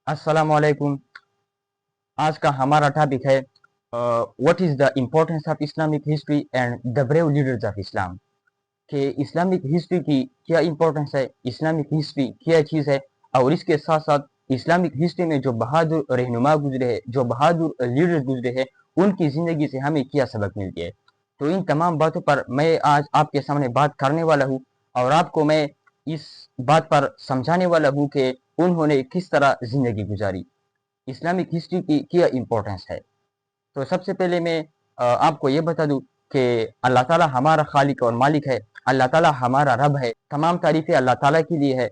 अस्सलाम वालेकुम। आज का हमारा टॉपिक है what is the importance of Islamic history and the brave leaders of Islam. कि इस्लामिक हिस्ट्री की क्या इम्पोर्टेंस है, इस्लामिक हिस्ट्री क्या चीज़ है, और इसके साथ साथ इस्लामिक हिस्ट्री में जो बहादुर रहनुमा गुजरे हैं, जो बहादुर लीडर्स गुजरे हैं, उनकी ज़िंदगी से हमें क्या सबक मिलती है। तो इन तमाम बातों पर मैं आज आपके सामने बात करने वाला हूँ और आपको मैं इस बात पर समझाने वाला हूँ कि उन्होंने किस तरह ज़िंदगी गुजारी, इस्लामिक हिस्ट्री की क्या इम्पोर्टेंस है। तो सबसे पहले मैं आपको ये बता दूं कि अल्लाह ताला हमारा खालिक और मालिक है, अल्लाह ताला हमारा रब है। तमाम तारीफें अल्लाह ताला के लिए है।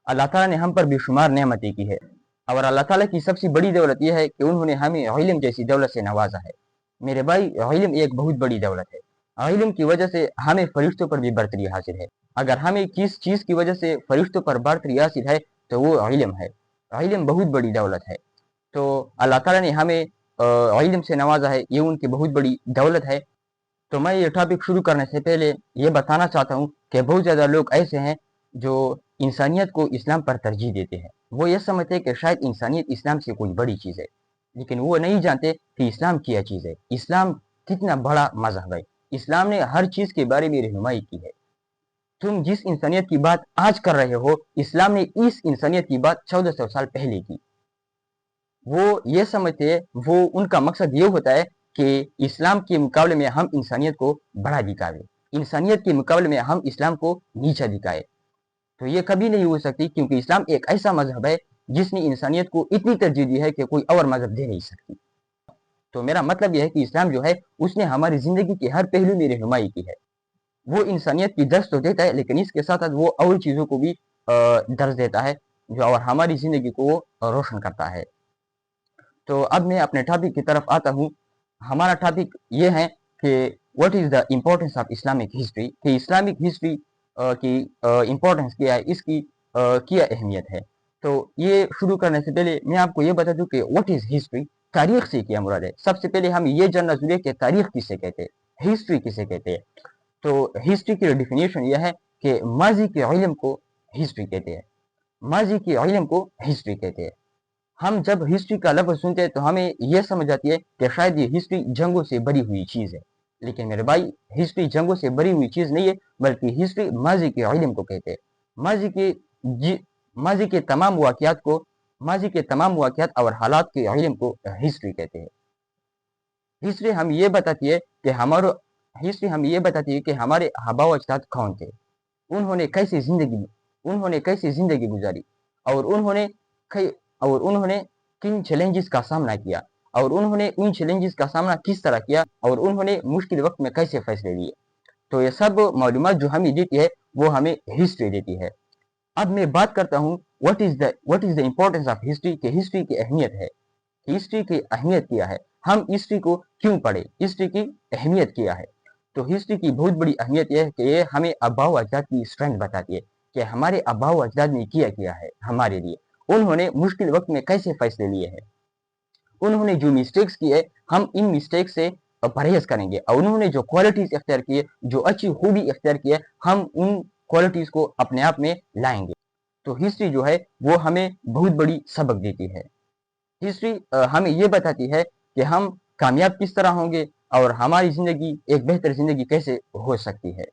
अल्लाह ताला ने हम पर बेशुमार नेमतें की है और अल्लाह ताला की सबसे बड़ी दौलत यह है कि उन्होंने हमें इल्म जैसी दौलत से नवाजा है। मेरे भाई, इल्म एक बहुत बड़ी दौलत है। इल्म की वजह से हमें फरिश्तों पर भी बर्तरी हासिल है। अगर हमें किस चीज़ की वजह से फरिश्तों पर बर्तरी हासिल है तो वो इल्म है। इल्म बहुत बड़ी दौलत है। तो अल्लाह ताला ने हमें इल्म से नवाजा है, ये उनकी बहुत बड़ी दौलत है। तो मैं ये टॉपिक शुरू करने से पहले ये बताना चाहता हूँ कि बहुत ज़्यादा लोग ऐसे हैं जो इंसानियत को इस्लाम पर तरजीह देते हैं। वो ये समझते हैं कि शायद इंसानियत इस्लाम से कोई बड़ी चीज़ है, लेकिन वो नहीं जानते कि इस्लाम क्या चीज़ है, इस्लाम कितना बड़ा मजहब है। इस्लाम ने हर चीज़ के बारे में रहनुमाई की है। तुम जिस इंसानियत की बात आज कर रहे हो, इस्लाम ने इस इंसानियत की बात 1400 साल पहले की। वो ये समझते हैं, वो उनका मकसद ये होता है कि इस्लाम के मुकाबले में हम इंसानियत को बड़ा दिखावे, इंसानियत के मुकाबले में हम इस्लाम को नीचा दिखाए। तो ये कभी नहीं हो सकती, क्योंकि इस्लाम एक ऐसा मजहब है जिसने इंसानियत को इतनी तरजीह दी है कि कोई और मजहब दे नहीं सकती। तो मेरा मतलब यह है कि इस्लाम जो है उसने हमारी जिंदगी के हर पहलू में रहनुमाई की है। वो इंसानियत की दर्ज तो देता है, लेकिन इसके साथ साथ वो और चीज़ों को भी दर्ज देता है जो और हमारी जिंदगी को वो रोशन करता है। तो अब मैं अपने टॉपिक की तरफ आता हूँ। हमारा टॉपिक ये है कि what is the importance of Islamic history, कि इस्लामिक हिस्ट्री की इम्पोर्टेंस क्या है, इसकी क्या अहमियत है। तो ये शुरू करने से पहले मैं आपको ये बता दूं कि व्हाट इज़ हिस्ट्री, तारीख से क्या मुराद है। सबसे पहले हम ये जानना जरूरी है कि तारीख किसे कहते हैं, हिस्ट्री किसे कहते हैं। तो हिस्ट्री की डिफिनेशन यह है कि माजी के इल्म को हिस्ट्री कहते हैं, माजी के इल्म को हिस्ट्री कहते हैं। हम जब हिस्ट्री का लफ्ज़ सुनते हैं तो हमें यह समझ आती है कि शायद ये हिस्ट्री जंगों से भरी हुई चीज़ है, लेकिन मेरे भाई, हिस्ट्री जंगों से भरी हुई चीज़ नहीं है, बल्कि हिस्ट्री माजी के इल्म को कहते हैं। माजी के जी माजी के तमाम वाक़यात को, माजी के तमाम वाक़यात और हालात के इल्म को हिस्ट्री कहते हैं। हिस्ट्री हम ये बताती है कि हमारो हिस्ट्री हम ये बताती है कि हमारे आबा व अजदाद कौन थे, उन्होंने कैसी ज़िंदगी गुजारी, और उन्होंने कई और उन्होंने किन चैलेंजेस का सामना किया, और उन्होंने उन चैलेंजेस का सामना किस तरह किया, और उन्होंने मुश्किल वक्त में कैसे फैसले लिए। तो ये सब मालूमात जो हमें देती है वो हमें हिस्ट्री देती है। अब मैं बात करता हूँ what is the importance of history, कि हिस्ट्री की अहमियत है। हिस्ट्री की अहमियत क्या है, हम हिस्ट्री को क्यों पढ़े, हिस्ट्री की अहमियत क्या है। तो हिस्ट्री की बहुत बड़ी अहमियत यह है कि ये हमें आबा व अजदाद की स्ट्रेंथ बताती है कि हमारे आबा व अजदाद ने किया किया है हमारे लिए, उन्होंने मुश्किल वक्त में कैसे फैसले लिए हैं, उन्होंने जो मिस्टेक्स की है हम इन मिस्टेक से परहेज करेंगे, और उन्होंने जो क्वालिटीज इख्तियार की है, जो अच्छी खूबी इख्तियार की है, हम उन क्वालिटीज को अपने आप में लाएंगे। तो हिस्ट्री जो है वो हमें बहुत बड़ी सबक देती है। हिस्ट्री हमें ये बताती है कि हम कामयाब किस तरह होंगे और हमारी ज़िंदगी एक बेहतर ज़िंदगी कैसे हो सकती है।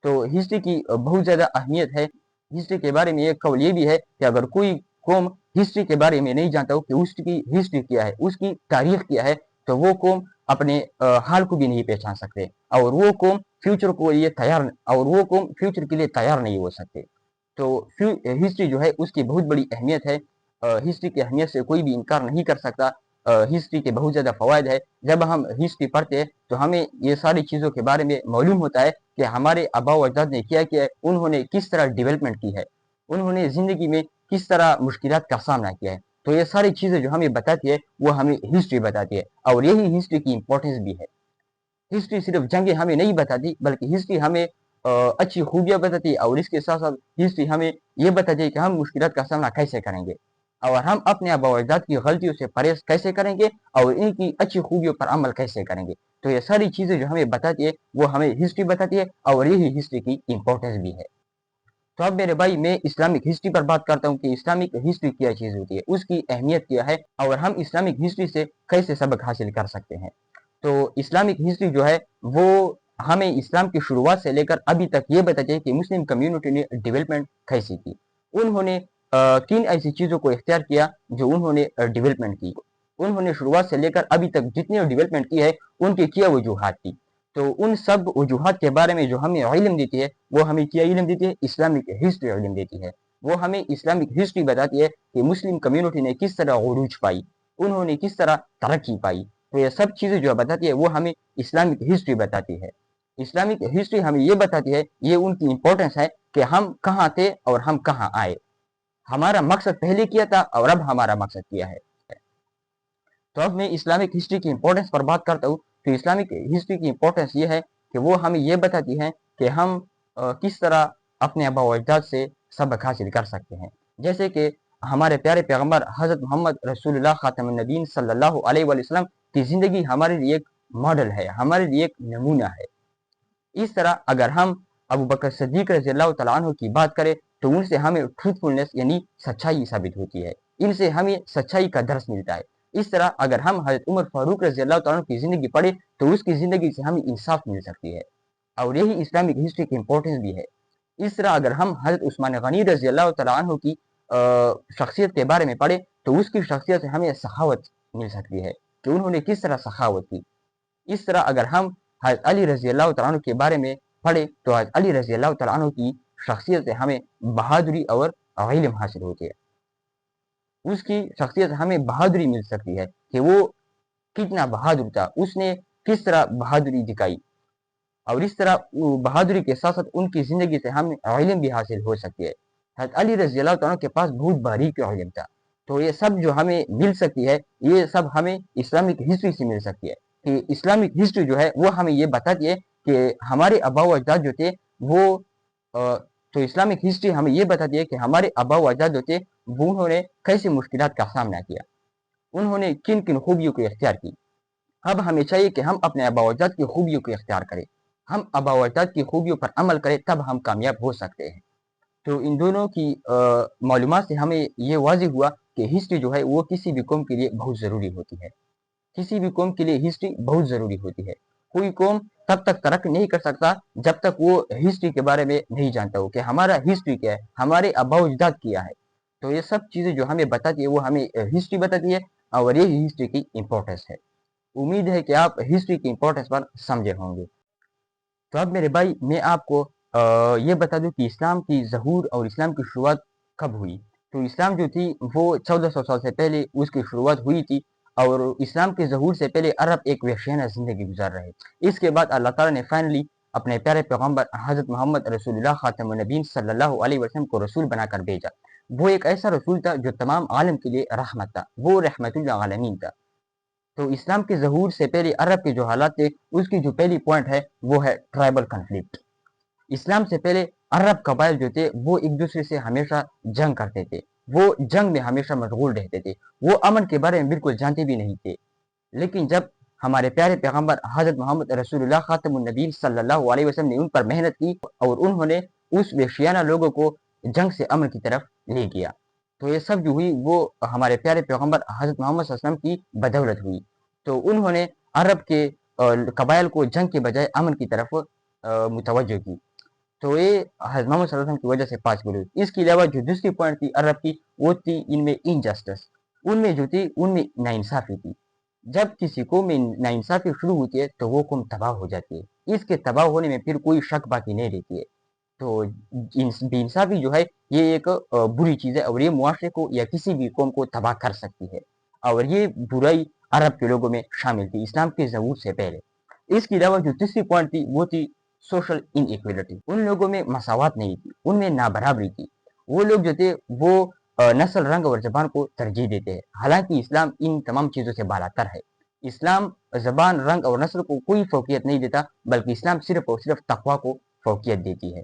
तो हिस्ट्री की बहुत ज़्यादा अहमियत है। हिस्ट्री के बारे में एक कौल ये भी है कि अगर कोई कौम हिस्ट्री के बारे में नहीं जानता हो कि उसकी हिस्ट्री क्या है, उसकी तारीख क्या है, तो वो कौम अपने हाल को भी नहीं पहचान सकते, और वो कौम फ्यूचर के लिए तैयार नहीं हो सकते। तो हिस्ट्री जो है उसकी बहुत बड़ी अहमियत है। हिस्ट्री की अहमियत से कोई भी इनकार नहीं कर सकता। हिस्ट्री के बहुत ज़्यादा फ़वाद है। जब हम हिस्ट्री पढ़ते हैं तो हमें ये सारी चीज़ों के बारे में मालूम होता है कि हमारे आबा व अजदाद ने क्या किया है, उन्होंने किस तरह डेवलपमेंट की है, उन्होंने ज़िंदगी में किस तरह मुश्किलात का सामना किया है। तो ये सारी चीज़ें जो हमें बताती है वो हमें हिस्ट्री बताती है, और यही हिस्ट्री की इम्पोर्टेंस भी है। हिस्ट्री सिर्फ जंगें हमें नहीं बताती, बल्कि हिस्ट्री हमें अच्छी खूबियाँ बताती है, और इसके साथ साथ हिस्ट्री हमें ये बताती है कि हम मुश्किलात का सामना कैसे करेंगे, और हम अपने आबा व अजदाद की गलतियों से परहेज कैसे करेंगे, और इनकी अच्छी खूबियों पर अमल कैसे करेंगे। तो ये सारी चीज़ें जो हमें बताती है वो हमें हिस्ट्री बताती है, और यही हिस्ट्री की इम्पोर्टेंस भी है। تو अब मेरे भाई मैं इस्लामिक हिस्ट्री पर बात करता हूँ कि इस्लामिक हिस्ट्री क्या चीज़ होती है, उसकी अहमियत क्या है और हम इस्लामिक हिस्ट्री से कैसे सबक हासिल कर सकते हैं। तो इस्लामिक हिस्ट्री जो है वो हमें इस्लाम की शुरुआत से लेकर अभी तक ये बताती है कि मुस्लिम कम्युनिटी ने डेवलपमेंट कैसी की, उन्होंने किन ऐसी चीज़ों को इख्तियार किया जो उन्होंने डेवलपमेंट की, उन्होंने शुरुआत से लेकर अभी तक जितनी डेवलपमेंट की है उनकी क्या वजूहात थी। तो उन सब वजूहात के बारे में जो हमें इल्म देती है वो हमें क्या इल्म देती है, इस्लामिक हिस्ट्री इल्म देती है। वो हमें इस्लामिक हिस्ट्री बताती है कि मुस्लिम कम्युनिटी ने किस तरह उरूज पाई, उन्होंने किस तरह तरक्की पाई। तो ये सब चीज़ें जो बताती है वो हमें इस्लामिक हिस्ट्री बताती है। इस्लामिक हिस्ट्री हमें ये बताती है, ये उनकी इंपॉर्टेंस है कि हम कहाँ थे और हम कहाँ आए, हमारा मकसद पहले किया था और अब हमारा मकसद किया है। तो अब मैं इस्लामिक हिस्ट्री की इंपॉर्टेंस पर बात करता हूँ। तो इस्लामिक हिस्ट्री की इंपॉर्टेंस ये है कि वो हमें ये बताती है कि हम किस तरह अपने आबा व अजदाद से सबक हासिल कर सकते हैं। जैसे कि हमारे प्यारे पैगंबर हज़रत मोहम्मद रसूलुल्लाह खातमुन नबीन सल्लल्लाहु अलैहि वसल्लम की ज़िंदगी हमारे लिए एक मॉडल है, हमारे लिए एक नमूना है। इस तरह अगर हम अबू बकर सिद्दीक रज़ियल्लाहु तआला अन्हु की बात करें तो उनसे हमें ट्रूथफुलनेस यानी सच्चाई साबित होती है, इनसे हमें सच्चाई का दर्स मिलता है। इस तरह अगर हम हज़रत उमर फारूक रज़ियल्लाहु तआला अन्हु की ज़िंदगी पढ़े तो उसकी ज़िंदगी से हमें इंसाफ मिल सकती है और यही इस्लामिक हिस्ट्री की इंपॉर्टेंस भी है। इस तरह अगर हम हज़रत उस्मान गनी रज़ियल्लाहु तआला अन्हु की शख्सियत के बारे में पढ़े तो उसकी शख्सियत से हमें सखावत मिल सकती है कि उन्होंने किस तरह सखावत की। इस तरह अगर हम हज़रत अली रज़ियल्लाहु तआला अन्हु के बारे में पढ़े तो हज़रत अली रज़ियल्लाहु तआला अन्हु की शख्सियत से हमें बहादुरी और इल्म हासिल होती है। उसकी शख्सियत हमें बहादुरी मिल सकती है कि वो कितना बहादुर था, उसने किस तरह बहादुरी दिखाई और इस तरह बहादुरी के साथ साथ उनकी ज़िंदगी से हमें इल्म भी हासिल हो सकती है। हज़रत अली रज़ियल्लाहु तआला के पास बहुत बारीक इल्म था। तो ये सब जो हमें मिल सकती है, ये सब हमें इस्लामिक हिस्ट्री से मिल सकती है कि इस्लामिक हिस्ट्री जो है वो हमें ये बताती है कि हमारे आबा व अजदाद जो थे वो तो इस्लामिक हिस्ट्री हमें ये बताती है कि हमारे आबा व अजदाद जो थे वो उन्होंने कैसी मुश्किलात का सामना किया, उन्होंने किन किन खूबियों को इख्तियार की। अब हमें चाहिए कि हम अपने आबा व अजदाद की खूबियों को इख्तियार करें, हम आबा व अजदाद की खूबियों पर अमल करें, तब हम कामयाब हो सकते हैं। तो इन दोनों की मालूमात से हमें ये वाज़िह हुआ कि हिस्ट्री जो है वो किसी भी कौम के लिए बहुत ज़रूरी होती है। किसी भी कौम के लिए हिस्ट्री बहुत ज़रूरी होती है। कोई कौम तब तक तरक्की नहीं कर सकता जब तक वो हिस्ट्री के बारे में नहीं जानता हो कि हमारा हिस्ट्री क्या है, हमारे आबा व अजदाद क्या है। तो ये सब चीज़ें जो हमें बताती है वो हमें हिस्ट्री बताती है और यही हिस्ट्री की इंपॉर्टेंस है। उम्मीद है कि आप हिस्ट्री की इंपॉर्टेंस पर समझे होंगे। तो अब मेरे भाई मैं आपको ये बता दूं कि इस्लाम की ज़हूर और इस्लाम की शुरुआत कब हुई। तो इस्लाम जो थी वो 1400 साल से पहले उसकी शुरुआत हुई थी और इस्लाम के ज़हूर से पहले अरब एक वहशियाना ज़िंदगी गुजार रहे। इसके बाद अल्लाह ताला ने फाइनली अपने प्यारे पैगम्बर हज़रत मोहम्मद रसूलुल्लाह खातमुन नबीन सल्लल्लाहु अलैहि वसल्लम को रसूल बनाकर भेजा। वो एक ऐसा रसूल था जो तमाम आलम के लिए रहमत था, वो रहमतुल आलमीन था। तो इस्लाम के ज़हूर से पहले अरब के जो हालात थे उसकी जो पहली पॉइंट है वो है ट्राइबल कन्फ्लिक्ट। इस्लाम से पहले अरब कबाइल जो थे वो एक दूसरे से हमेशा जंग करते थे, वो जंग में हमेशा मशगूल रहते थे, वो अमन के बारे में बिल्कुल जानते भी नहीं थे। लेकिन जब हमारे प्यारे पैगंबर हज़रत मोहम्मद रसूलुल्लाह खातमुन नबीन सल्लल्लाहु अलैहि वसल्लम ने उन पर मेहनत की और उन्होंने उस वेश्याना लोगों को जंग से अमन की तरफ ले गया। तो ये सब जो हुई वो हमारे प्यारे पैगंबर हज़रत मोहम्मद सल्लल्लाहु अलैहि वसल्लम की बदौलत हुई। तो उन्होंने अरब के कबाइल को जंग के बजाय अमन की तरफ मुतवज्जो की। तो ये हज़रत मोहम्मद सल्लल्लाहु अलैहि वसल्लम की वजह से पॉसिबल हुई। इसके अलावा जो दूसरी पॉइंट थी अरब की वो थी इनमें इनजस्टिस, उनमें जो थी उनमें नाइंसाफ़ी थी। जब किसी कौम में नाइंसाफ़ी शुरू होती है तो वो कौम तबाह हो जाती है। इसके तबाह होने में फिर कोई शक बाकी नहीं रहती है। तो बेइंसाफ़ी जो है ये एक बुरी चीज़ है और ये मुआशरे को या किसी भी कौम को तबाह कर सकती है और ये बुराई अरब के लोगों में शामिल थी इस्लाम के ज़हूर से पहले। इसके अलावा जो तीसरी पॉइंट थी वो थी सोशल इनइक्वालिटी। उन लोगों में मसावत नहीं थी, उनमें नाबराबरी थी। वो लोग जो थे वो नस्ल, रंग और ज़बान को तरजीह देते हैं। हालांकि इस्लाम इन तमाम चीज़ों से बालातर है। इस्लाम ज़बान, रंग और नस्ल को कोई फ़ौक़ियत नहीं देता, बल्कि इस्लाम सिर्फ़ और सिर्फ़ तक़वा को फ़ौक़ियत देती है।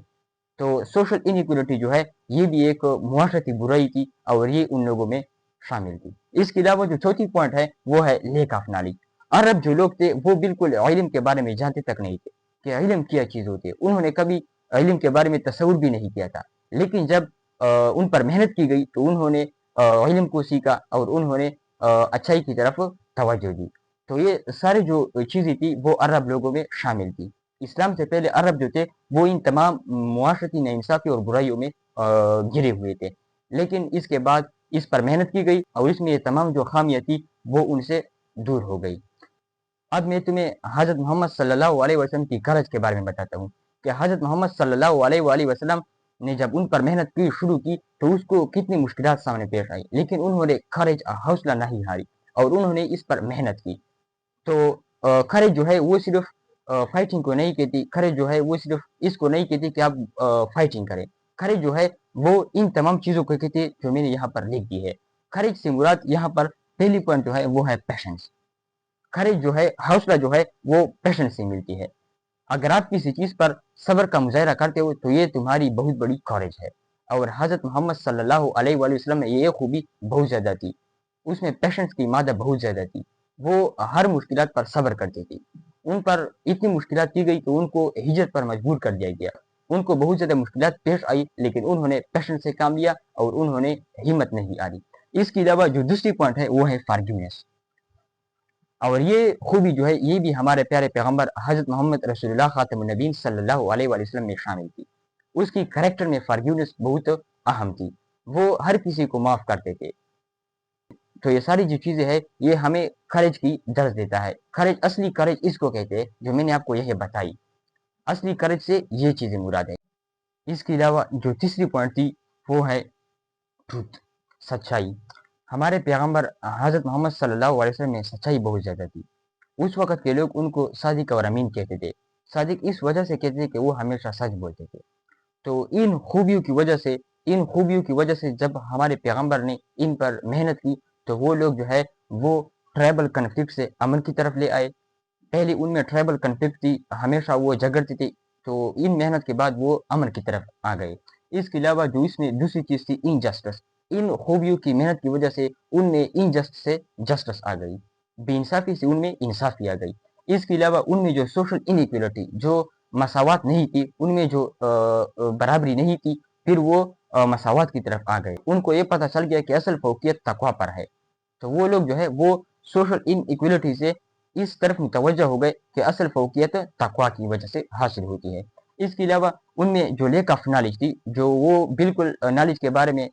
तो सोशल इनइक्वालिटी जो है ये भी एक मुआशरती बुराई थी और ये उन लोगों में शामिल थी। इसके अलावा जो चौथी पॉइंट है वो है लेक ऑफ नॉलेज। अरब जो लोग थे वो बिल्कुल इल्म के बारे में जानते तक नहीं थे कि इल्म क्या चीज़ होती है। उन्होंने कभी इल्म के बारे में तसव्वुर भी नहीं किया था। لیکن جب ان پر محنت کی گئی تو انہوں نے علم کو سیکھا اور انہوں نے اچھائی کی طرف توجہ دی. تو یہ سارے جو چیزیں تھی وہ عرب لوگوں میں شامل تھی. اسلام سے پہلے عرب جو تھے وہ ان تمام معاشرتی ناانصافی اور برائیوں میں گھرے ہوئے تھے، لیکن اس کے بعد اس پر محنت کی گئی اور اس میں یہ تمام جو خامیاں تھی وہ ان سے دور ہو گئی. اب میں تمہیں حضرت محمد صلی اللہ علیہ وسلم کی کرج کے بارے میں بتاتا ہوں کہ حضرت محمد صلی اللہ علیہ وآلہ وسلم نے جب ان پر محنت کی شروع کی تو اس کو کتنی مشکلات سامنے پیش آئی، لیکن انہوں نے خرج حوصلہ نہیں ہاری اور انہوں نے اس پر محنت کی. تو خرج جو ہے وہ صرف فائٹنگ کو نہیں کہتی، خرج جو ہے وہ صرف اس کو نہیں کہتی کہ آپ فائٹنگ کریں. خرج جو ہے وہ ان تمام چیزوں کو کہتی ہے جو میں نے یہاں پر لکھ دی ہے. خرج سے مراد یہاں پر پہلی پوائنٹ جو ہے وہ ہے پیشنس. خرج جو ہے حوصلہ جو ہے وہ پیشنس سے ملتی ہے. اگر آپ کسی چیز پر صبر کا مظاہرہ کرتے ہو تو یہ تمہاری بہت بڑی کورج ہے. اور حضرت محمد صلی اللہ علیہ وآلہ وسلم میں یہ خوبی بہت زیادہ تھی، اس میں پیشنس کی مادہ بہت زیادہ تھی. وہ ہر مشکلات پر صبر کرتے تھے. ان پر اتنی مشکلات کی گئی تو ان کو ہجرت پر مجبور کر دیا گیا. ان کو بہت زیادہ مشکلات پیش آئی لیکن انہوں نے پیشنس سے کام لیا اور انہوں نے ہمت نہیں ہاری. اس کے علاوہ جو دوسری پوائنٹ ہے وہ ہے فارگیونیس. اور یہ خوبی جو ہے یہ بھی ہمارے پیارے پیغمبر حضرت محمد رسول اللہ خاتم النبیین صلی اللہ علیہ وآلہ وسلم میں شامل تھی. اس کی کریکٹر میں فارگیونیس بہت اہم تھی. وہ ہر کسی کو معاف کرتے تھے. تو یہ ساری جو چیزیں ہیں یہ ہمیں خرج کی درس دیتا ہے. خرج، اصلی خرج اس کو کہتے ہیں جو میں نے آپ کو یہ بتائی. اصلی خرج سے یہ چیزیں مراد ہے. اس کے علاوہ جو تیسری پوائنٹ تھی وہ ہے ٹروتھ، سچائی. ہمارے پیغمبر حضرت محمد صلی اللہ علیہ وسلم میں سچائی بہت زیادہ تھی. اس وقت کے لوگ ان کو صادق اور امین کہتے تھے. صادق اس وجہ سے کہتے تھے کہ وہ ہمیشہ سچ بولتے تھے. تو ان خوبیوں کی وجہ سے جب ہمارے پیغمبر نے ان پر محنت کی تو وہ لوگ جو ہے وہ ٹرائبل کنفلکٹ سے امن کی طرف لے آئے. پہلے ان میں ٹرائبل کنفلکٹ تھی، ہمیشہ وہ جھگڑتی تھی، تو ان محنت کے بعد وہ امن کی طرف آ گئے. اس کے علاوہ جو اس میں دوسری چیز تھی انجسٹس. ان خوبیوں کی محنت کی وجہ سے ان میں انجسٹ سے جسٹس آ گئی، بے انصافی سے ان میں انصافی آ گئی. اس کے علاوہ ان میں جو سوشل انیکویلٹی، جو مساوات نہیں تھی، ان میں جو برابری نہیں تھی، پھر وہ مساوات کی طرف آ گئے. ان کو یہ پتہ چل گیا کہ اصل فوقیت تقویٰ پر ہے. تو وہ لوگ جو ہے وہ سوشل ان ایکویلٹی سے اس طرف متوجہ ہو گئے کہ اصل فوقیت تقویٰ کی وجہ سے حاصل ہوتی ہے. اس کے علاوہ ان میں جو لیک آف نالج تھی، جو وہ بالکل نالج کے بارے میں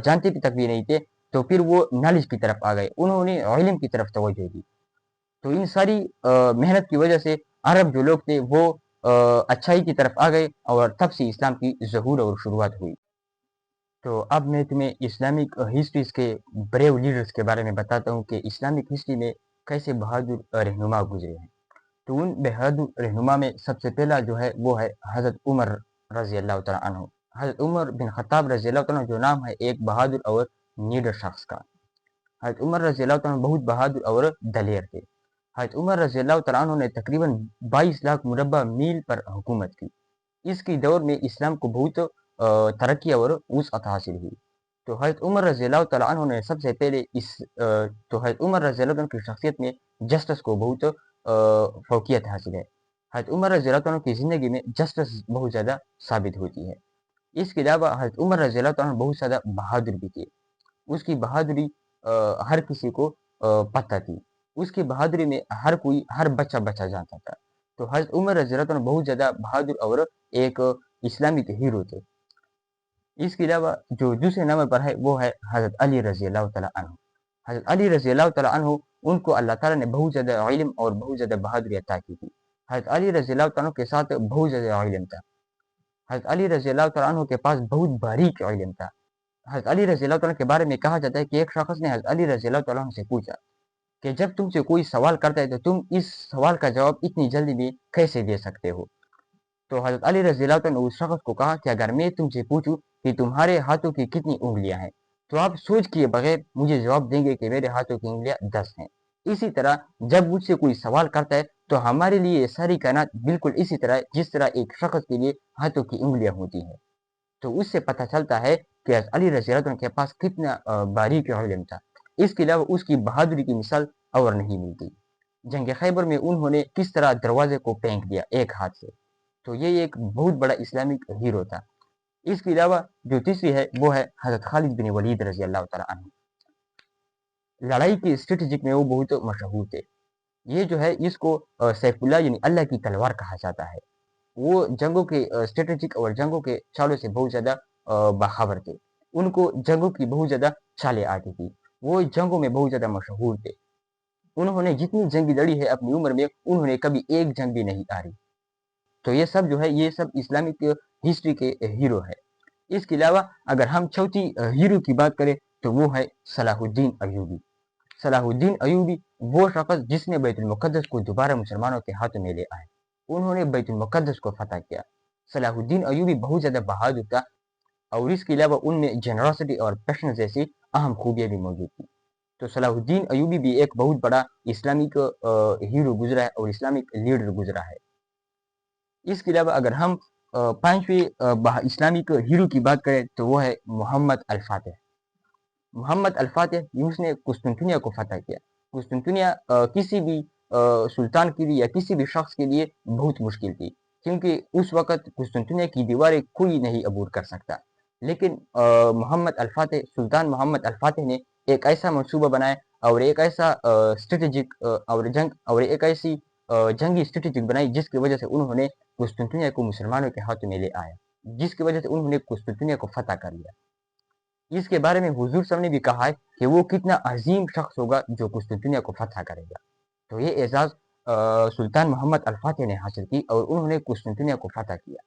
جانتے تک بھی نہیں تھے، تو پھر وہ نالج کی طرف آ گئے، انہوں نے علم کی طرف توجہ دی. تو ان ساری محنت کی وجہ سے عرب جو لوگ تھے وہ اچھائی کی طرف آ گئے اور تب سے اسلام کی ظہور اور شروعات ہوئی. تو اب میں تمہیں اسلامک ہسٹریز کے بریو لیڈرز کے بارے میں بتاتا ہوں کہ اسلامک ہسٹری میں کیسے بہادر رہنما گزرے ہیں. تو ان بہادر رہنما میں سب سے پہلا جو ہے وہ ہے حضرت عمر رضی اللہ تعالیٰ عنہ. حضرت عمر بن خطاب رضی اللہ تعالیٰ عنہ جو نام ہے ایک بہادر اور نیڈر شخص کا. حضرت عمر رضی اللہ تعالیٰ عنہ بہت بہادر اور دلیر تھے. حضرت عمر رضی اللہ تعالیٰ عنہ نے تقریباً 22 لاکھ مربع میل پر حکومت کی. اس کی دور میں اسلام کو بہت ترقی اور وسعت حاصل ہوئی. تو حضرت عمر رضی اللہ تعالیٰ عنہ نے سب سے پہلے تو حضرت عمر رضی اللہ عنہ کی شخصیت میں جسٹس کو بہت فوقیت حاصل ہے. حضرت عمر رضی اللہ عنہ کی زندگی میں جسٹس بہت زیادہ ثابت ہوتی ہے. اس کے علاوہ حضرت عمر رضی اللہ عنہ بہت زیادہ بہادر بھی تھے. اس کی بہادری ہر کسی کو پتہ تھی. اس کی بہادری میں ہر بچہ جانتا تھا. تو حضرت عمر رضی اللہ عنہ بہت زیادہ بہادر اور ایک اسلامی ہیرو تھے. اس کے علاوہ جو دوسرے نمبر پر ہے وہ ہے حضرت علی رضی اللہ تعالیٰ عنہ. حضرت علی رضی اللہ تعالیٰ عنہ ان کو اللہ تعالیٰ نے بہت زیادہ علم اور بہت زیادہ بہادری عطا کی تھی. حضرت علی رضی اللہ تعالیٰ عنہ کے ساتھ بہت زیادہ علم تھا. حضرت علی رضی اللہ تعالیٰ عنہ کے پاس بہت باریک علم تھا. حضرت علی رضی اللہ تعالیٰ کے بارے میں کہا جاتا ہے کہ ایک شخص نے حضرت علی رضی اللہ تعالیٰ عنہ سے پوچھا کہ جب تم سے کوئی سوال کرتا ہے تو تم اس سوال کا جواب اتنی جلدی میں کیسے دے سکتے ہو؟ تو حضرت علی رضی اللہ عنہ نے اس شخص کو کہا کہ اگر میں تم سے پوچھوں کہ تمہارے ہاتھوں کی کتنی انگلیاں ہیں تو آپ سوچ کیے بغیر مجھے جواب دیں گے کہ میرے ہاتھوں کی انگلیاں 10 ہیں. اسی طرح جب مجھ سے کوئی سوال کرتا ہے تو ہمارے لیے یہ ساری کائنات بالکل اسی طرح جس طرح ایک شخص کے لیے ہاتھوں کی انگلیاں ہوتی ہیں. تو اس سے پتہ چلتا ہے کہ حضرت علی رضی اللہ عنہ کے پاس کتنا باریک علم تھا. اس کے علاوہ اس کی بہادری کی مثال اور نہیں ملتی. جنگ خیبر میں انہوں نے کس طرح دروازے کو پھینک دیا ایک ہاتھ سے. تو یہ ایک بہت بڑا اسلامک ہیرو تھا. इसके अलावा जो तीसरी है वो है हजरत खालिद बिन वलीद रजी अल्लाह तआला अन्हु। लड़ाई की स्ट्रेटेजिक में वो बहुत मशहूर थे। ये जो है इसको सैफुल्लाह यानी अल्लाह की तलवार कहा जाता है। वो जंगों के स्ट्रेटेजिक और जंगों के चालों से बहुत ज़्यादा बाखबर थे। उनको जंगों की बहुत ज़्यादा चालें आती थी। वो जंगों में बहुत ज़्यादा मशहूर थे। उन्होंने जितनी जंग लड़ी है अपनी उम्र में, उन्होंने कभी एक जंग भी नहीं हारी। तो ये सब जो है, ये सब इस्लामिक हिस्ट्री के हीरो है। इसके अलावा अगर हम चौथी हीरो की बात करें तो वो है सलाहुद्दीन अयूबी। सलाहुद्दीन अयूबी वो शख्स जिसने बैतुल मुक़द्दस को दोबारा मुसलमानों के हाथों में ले आए। उन्होंने बैतुल मुक़द्दस को फतह किया। सलाहुद्दीन अयूबी बहुत ज़्यादा बहादुर था और इसके अलावा उनमें जेनरॉसिटी और पैशन जैसी अहम खूबियाँ भी मौजूद थी। तो सलाहुद्दीन अयूबी भी एक बहुत बड़ा इस्लामिक हीरो गुजरा है और इस्लामिक लीडर गुजरा है। इसके अलावा अगर हम पांचवें इस्लामिक हीरो की बात करें तो वो है मोहम्मद अल फातिह। मोहम्मद अल फातिह उसने कुस्तुनतुनिया को फतह किया। कुस्तुनतुनिया किसी भी सुल्तान के लिए या किसी भी शख्स के लिए बहुत मुश्किल थी, क्योंकि उस वक़्त कुस्तुनतुनिया की दीवारें कोई नहीं अबूर कर सकता। लेकिन मोहम्मद अल फातिह, सुल्तान मोहम्मद अल फातिह ने एक ऐसा मंसूबा बनाया और एक ऐसा स्ट्रेटेजिक और एक ऐसी जंगी स्ट्रेटेजिक बनाई जिसकी वजह से उन्होंने कुस्तुनतुनिया को मुसलमानों के हाथों में ले आया, जिसकी वजह से उन्होंने कुस्तुनतुनिया को फतह कर लिया। इसके बारे में हुजूर साहब ने भी कहा है कि वो कितना अजीम शख्स होगा जो कुस्तुनतुनिया को फतह करेगा। तो ये एजाज़ सुल्तान मोहम्मद अल फातिह ने हासिल की और उन्होंने कुस्तुनतुनिया को फतह किया।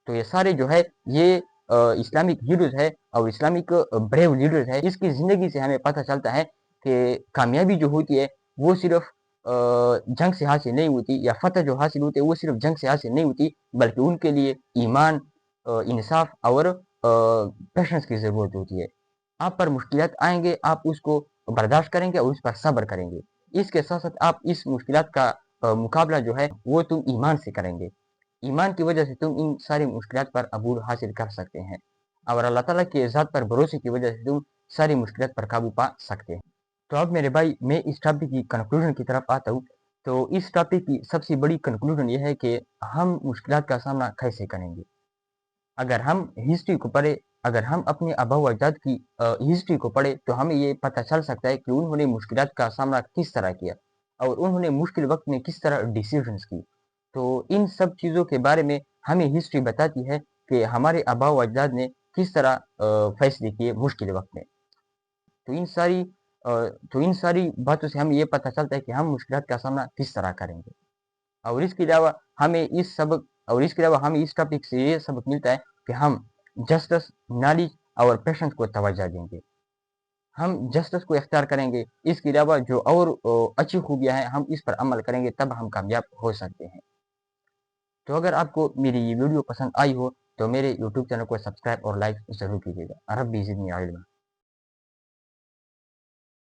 तो ये सारे जो है ये इस्लामिक हीरोज़ है और इस्लामिक ब्रेव लीडर्स है। इसकी ज़िंदगी से हमें पता चलता है कि कामयाबी जो होती है वो सिर्फ़ जंग से हासिल नहीं होती, या फतह जो हासिल होती है वो सिर्फ़ जंग से हासिल नहीं होती, बल्कि उनके लिए ईमान, इंसाफ और पेशेंस की ज़रूरत होती है। आप पर मुश्किलात आएँगे, आप उसको बर्दाश्त करेंगे और उस पर सब्र करेंगे। इसके साथ-साथ आप इस मुश्किलात का मुकाबला जो है वो तुम ईमान से करेंगे। ईमान की वजह से तुम इन सारी मुश्किलात पर अबूर हासिल कर सकते हैं और अल्लाह ताला की ज़ात पर भरोसे की वजह से तुम सारी मुश्किलात पर काबू पा सकते हैं। तो अब मेरे भाई मैं इस टॉपिक की कंक्लूजन की तरफ आता हूँ। तो इस टॉपिक की सबसे बड़ी कंक्लूजन ये है कि हम मुश्किलात का सामना कैसे करेंगे। अगर हम हिस्ट्री को पढ़े, अगर हम अपने आबा-व-अजदाद की हिस्ट्री को पढ़े तो हमें ये पता चल सकता है कि उन्होंने मुश्किलात का सामना किस तरह किया और उन्होंने मुश्किल वक़्त में किस तरह डिसीजंस की। तो इन सब चीज़ों के बारे में हमें हिस्ट्री बताती है कि हमारे आबा-व-अजदाद ने किस तरह फैसले किए मुश्किल वक़्त में। तो इन सारी बातों से हमें ये पता चलता है कि हम मुश्किलात का सामना किस तरह करेंगे। और इसके अलावा हमें इस टॉपिक से ये सबक मिलता है कि हम जस्टिस, नॉलेज और पेशेंस को तवज्जो देंगे। हम जस्टिस को इख्तियार करेंगे, इसके अलावा जो और अच्छी खूबियाँ हैं हम इस पर अमल करेंगे, तब हम कामयाब हो सकते हैं। तो अगर आपको मेरी ये वीडियो पसंद आई हो तो मेरे यूट्यूब चैनल को सब्सक्राइब और लाइक ज़रूर कीजिएगा। रब्बी ज़िदनी इल्मा।